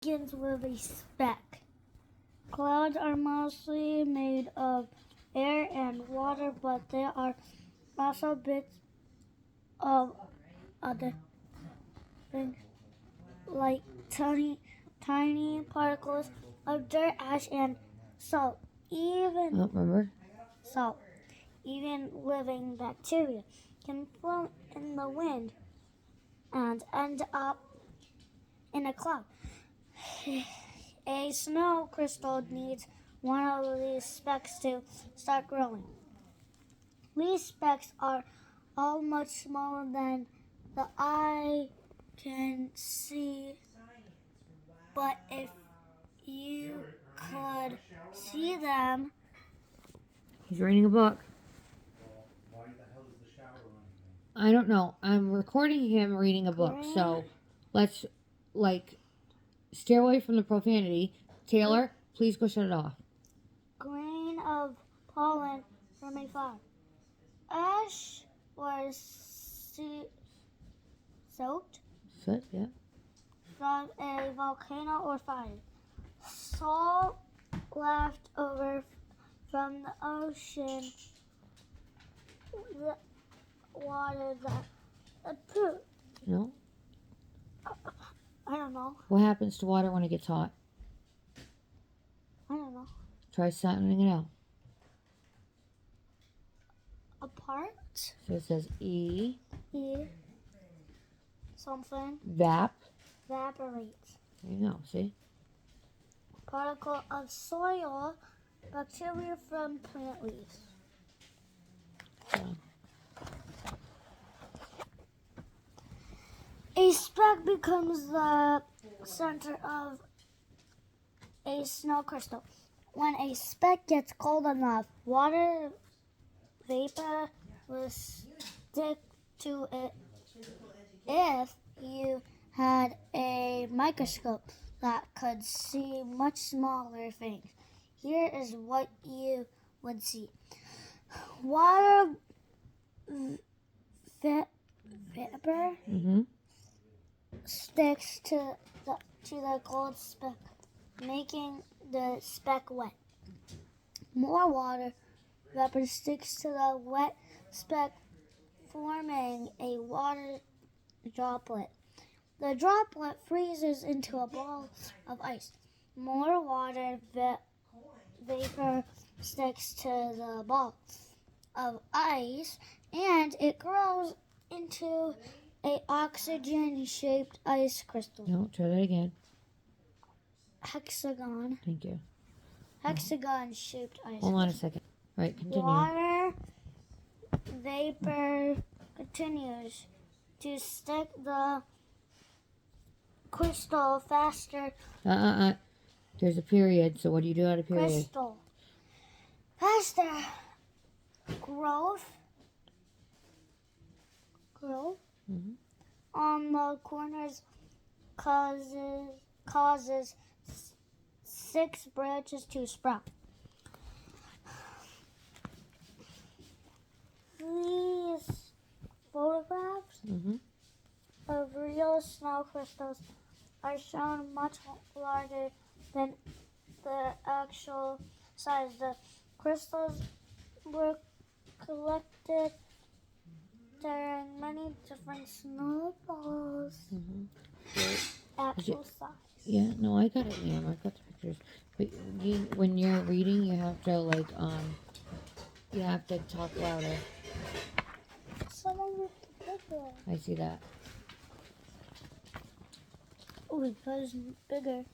begins with a speck. Clouds are mostly made of air and water, but there are also bits of other things like tiny particles of dirt, ash, and salt. Remember? Salt. Even living bacteria can float in the wind and end up in a cloud. A snow crystal needs one of these specks to start growing. These specks are all much smaller than the eye can see, but if you could see them, He's reading a book. I don't know. I'm recording him reading a book, so let's, stay away from the profanity. Taylor, please go shut it off. grain of pollen from a flower. Ash was soaked Sit, yeah. from a volcano or fire. Salt left over from the ocean, the water that poop. No? I don't know. What happens to water when it gets hot? I don't know. Try sounding it out. Apart. So it says E. Something. Evaporates. There you go, see? Particle of soil. Bacteria from plant leaves. So, A speck becomes the center of a snow crystal. When a speck gets cold enough, water vapor will stick to it. If you had a microscope that could see much smaller things, here is what you would see. Water vapor sticks to the cold speck, making the speck wet. More water vapor sticks to the wet speck, forming a water droplet. The droplet freezes into a ball of ice. More water vapor sticks to the ball of ice, and it grows into a oxygen-shaped ice crystal. no, try that again. Hexagon. Thank you. Hexagon-shaped ice. Hold on a second. All right, continue. Water vapor continues to stick the crystal faster. There's a period, so what do you do at a period? Crystal. Faster. Growth. On the corners causes 6 branches to sprout. These photographs of real snow crystals are shown much larger than the actual size. The crystals were collected during many different snowballs. Actual size. Yeah, no, I got it, ma'am. I got the pictures. But when you're reading, you have to you have to talk louder. Some of it bigger. I see that. Oh, it was bigger.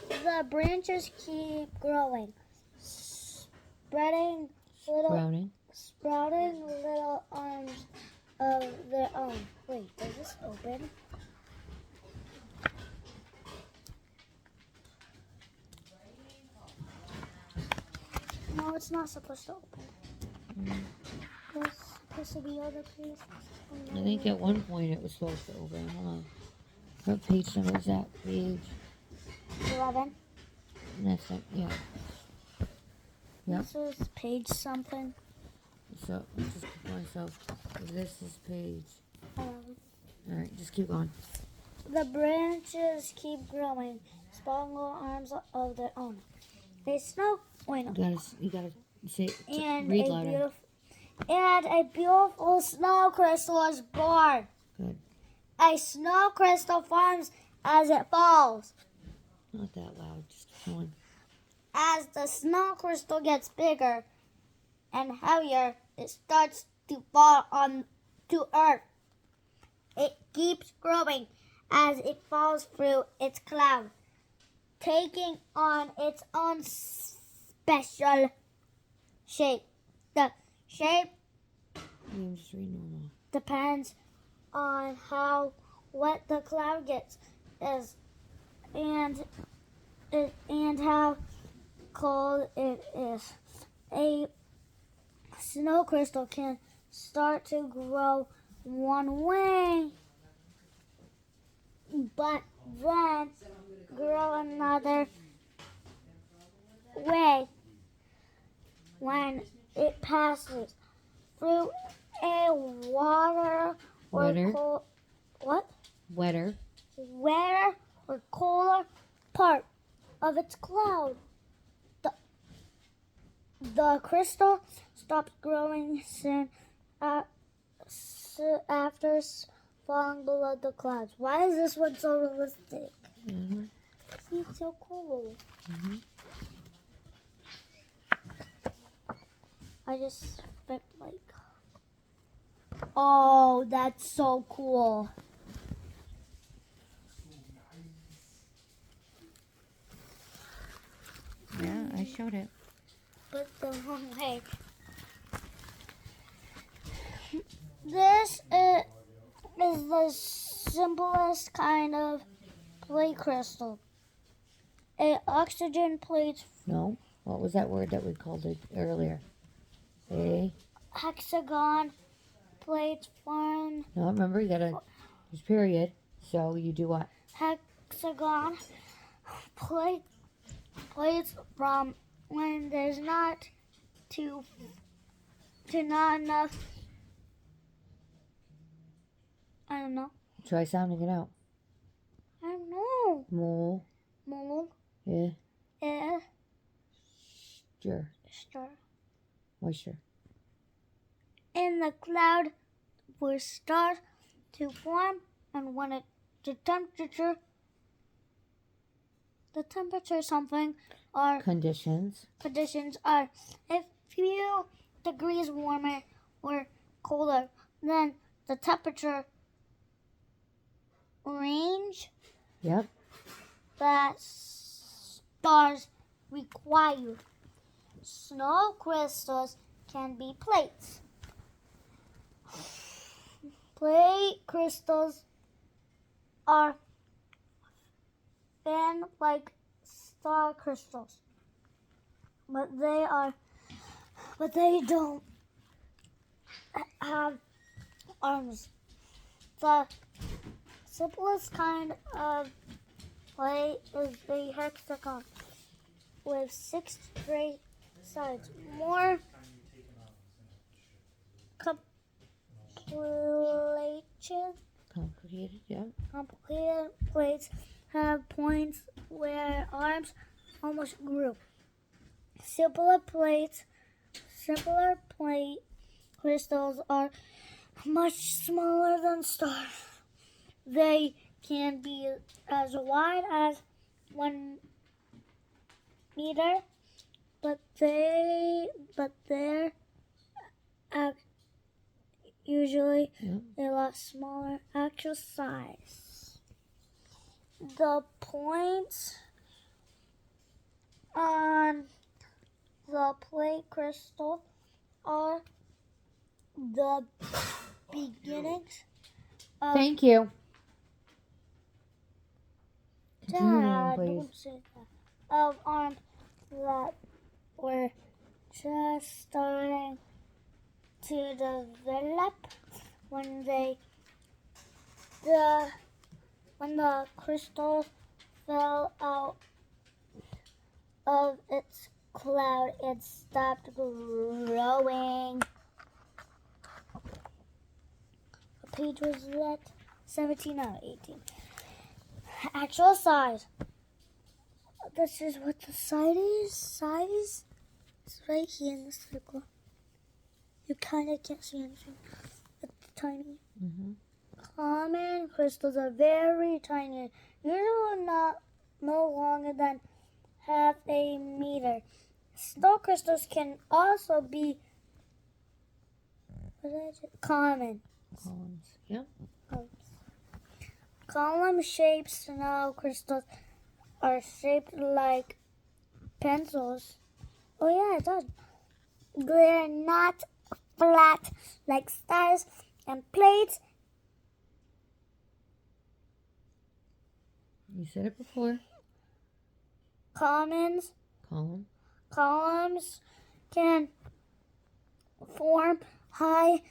The branches keep growing, sprouting little arms of their own. Wait, does this open? No, it's not supposed to open. It's supposed to be other place. I think at one point it was supposed to open. Hold on. What page number is that? Page 11. That's it. Yeah. Yep. This is page something. So let's just keep going. So this is page. 11. All right, just keep going. The branches keep growing, sprawling arms of their own. A snow, wait, no, You gotta say, and read a louder. beautiful snow crystal is born. Good. A snow crystal forms as it falls. Not that loud. Just one. As the snow crystal gets bigger and heavier, it starts to fall on to Earth. It keeps growing as it falls through its cloud, taking on its own special shape. The shape You just read normal. depends on how wet the cloud gets and how cold it is. A snow crystal can start to grow one way, but then grow another way when it passes through a water or Wetter. cold, Wetter. wetter or colder part of its cloud. The crystal stops growing soon after falling below the clouds. Why is this one so realistic? Mm-hmm. See, it's so cool. Mm-hmm. I just expect oh, that's so cool. Yeah, I showed it. But the wrong way. This is the simplest kind of plate crystal. A oxygen plate, No. What was that word that we called it earlier? A. hexagon plate form, No, remember you gotta use period. So you do what? hexagon plates from when there's not to not enough. I don't know. Try sounding it out. I don't know. Mold. Mold. Yeah. Stir. Moisture. In the cloud will start to form, and when the temperature something or Conditions. are a few degrees warmer or colder than the temperature range Yep. that stars require. Snow crystals can be plates. Plate crystals are thin like star crystals, but they don't have arms. The simplest kind of plate is the hexagon with 6 straight sides. More complicated plates have points where arms almost grew. Simpler plate crystals are much smaller than stars. They can be as wide as 1 meter, but they're usually a lot smaller actual size. The points on the plate crystal are the beginnings of Thank you. Dad, Please. don't say that. Of arms that were just starting to develop when the crystal fell out of its cloud and stopped growing. What page was that? 17 or 18. actual size. This is what the size is. It's right here in the circle. You kind of can't see anything. It's tiny. Mm-hmm. Common crystals are very tiny, usually not no longer than half a meter. Snow crystals can also be common. Columns. Yep. Column-shaped snow crystals are shaped like pencils. Oh yeah, it does. They're not flat like stars and plates. You said it before. Columns can form high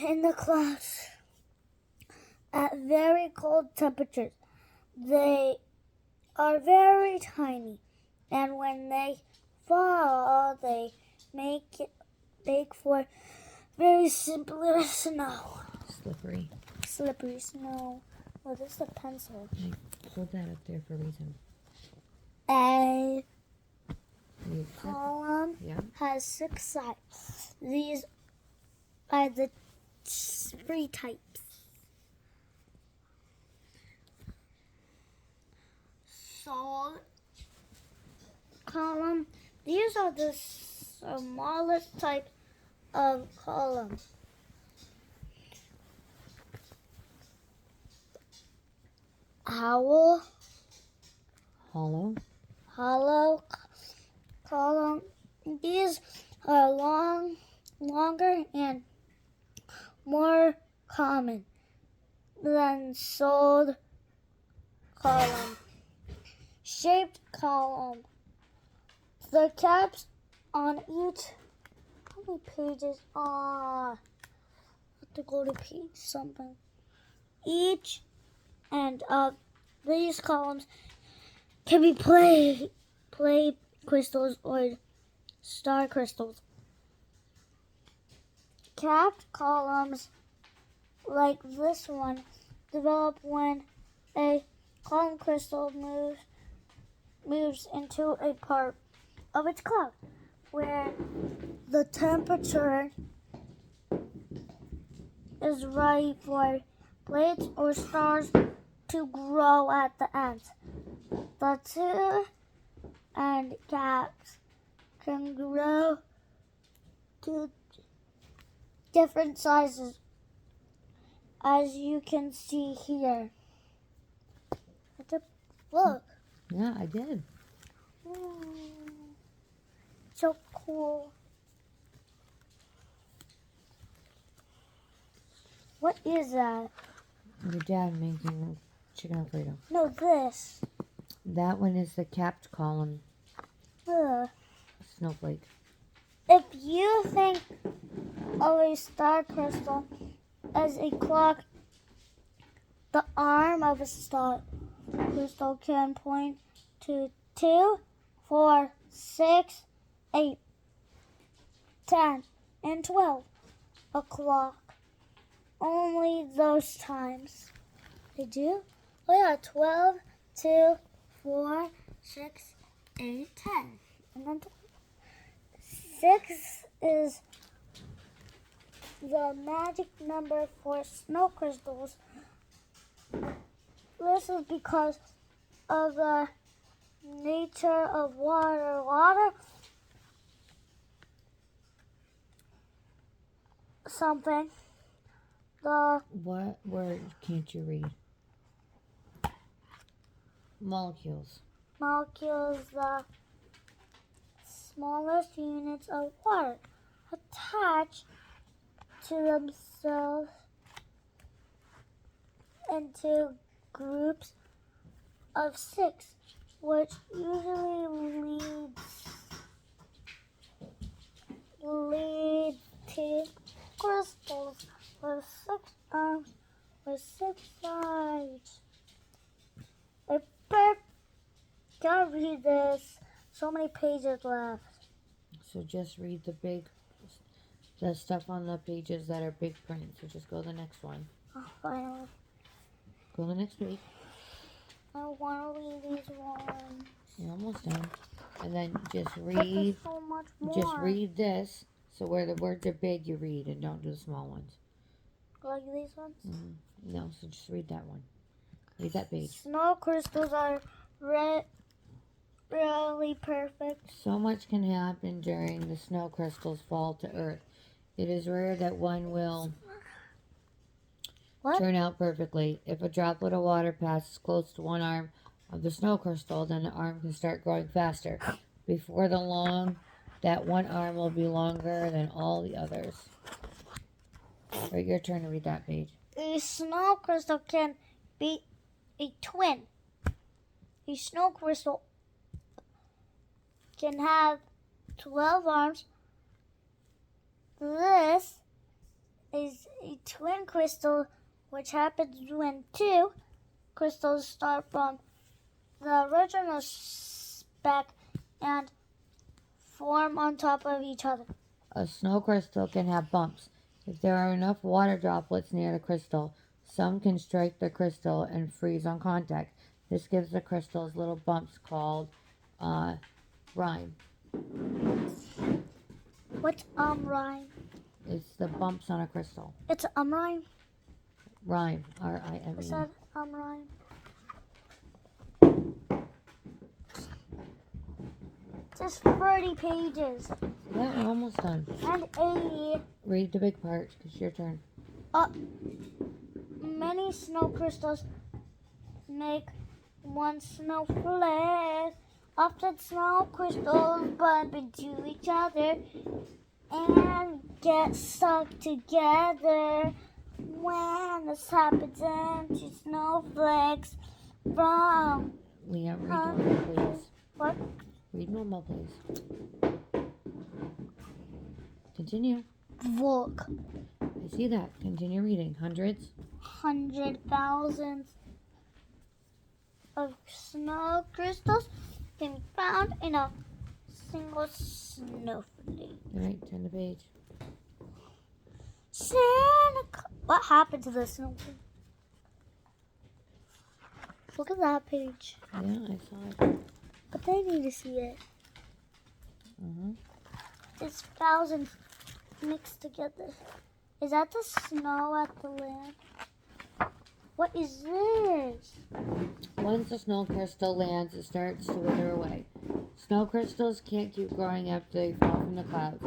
in the clouds at very cold temperatures. They are very tiny, and when they fall, they make for very simpler snow. Slippery snow. Oh, this is a pencil. I pulled that up there for a reason. A You said- column Yeah. has 6 sides. These are the 3 types. Solid column. These are the smallest type of column. Hollow column. These are longer and more common than solid column. Shaped column. The caps on each. How many pages are? I have to go to page something. Each end of these columns can be plate crystals or star crystals. Capped columns like this one develop when a column crystal moves into a part of its cloud where the temperature is right for plates or stars to grow at the ends. The two end caps can grow to different sizes, as you can see here. Look. Yeah, I did. So cool. What is that? Your dad making chicken Alfredo. No, this. That one is the capped column Ugh. snowflake. If you think of a star crystal as a clock, the arm of a star crystal can point to 2, 4, 6, 8, 10, and 12 o'clock. Only those times. They do? Oh yeah, 12, 2, 4, 6, 8, 10. And then 6 is the magic number for snow crystals. This is because of the nature of water. Water, something. The What word can't you read? Molecules. molecules, the smallest units of water, attach to themselves into groups of 6, which usually lead to crystals with 6 arms with 6 sides. I can't read this. So many pages left. So just read the stuff on the pages that are big print. So just go to the next one. Oh, finally. Go to the next page. I want to read these ones. You're almost done. And then just But there's read. so much more. Just read this. So where the words are big, you read, and don't do the small ones. Like these ones? No, so just read that one. Read that page. Snow crystals are really perfect. So much can happen during the snow crystal's fall to Earth. It is rare that one will turn out perfectly. If a droplet of water passes close to one arm of the snow crystal, then the arm can start growing faster. Before the long, that one arm will be longer than all the others. All right, your turn to read that page. A snow crystal can be a twin. A snow crystal can have 12 arms. This is a twin crystal, which happens when two crystals start from the original speck and form on top of each other. A snow crystal can have bumps. If there are enough water droplets near the crystal, some can strike the crystal and freeze on contact. This gives the crystals little bumps called rime. What's rime? It's the bumps on a crystal. It's rime. Rime, R-I-M-E. Is that rime? Just 30 pages. Yeah, we're almost done. And 80. Read the big part. It's your turn. Many snow crystals make one snowflake. Often snow crystals bump into each other and get stuck together. When this happens into snowflakes from... Leah, read normal, please. What? Read normal, please. Continue. Look. I see that. Continue reading. Hundreds. 100,000 of snow crystals can be found in a single snowflake. All right, turn the page. What happened to the snowflake? Look at that page. Yeah, I saw it. But they need to see it. Uh-huh. It's thousands mixed together. Is that the snow at the land? What is this? Once the snow crystal lands, it starts to wither away. Snow crystals can't keep growing after they fall from the clouds,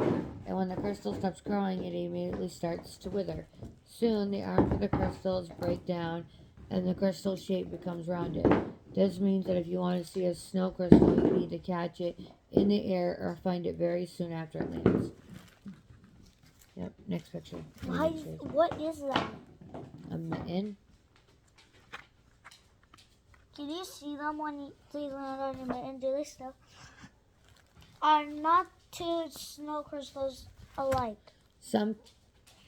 and when the crystal stops growing, it immediately starts to wither. Soon, the arms of the crystals break down, and the crystal shape becomes rounded. This means that if you want to see a snow crystal, you need to catch it in the air or find it very soon after it lands. Yep, next picture. What is that? A mitten. Can you see them when they land on your mitten? Do they still? Are not two snow crystals alike? Some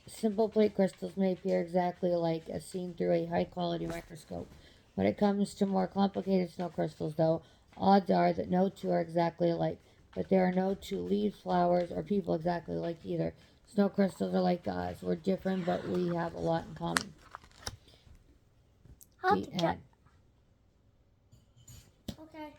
simple plate crystals may appear exactly alike as seen through a high-quality microscope. When it comes to more complicated snow crystals, though, odds are that no two are exactly alike. But there are no two leaves, flowers, or people exactly alike either. Snow crystals are like us. We're different, but we have a lot in common. The end. Okay.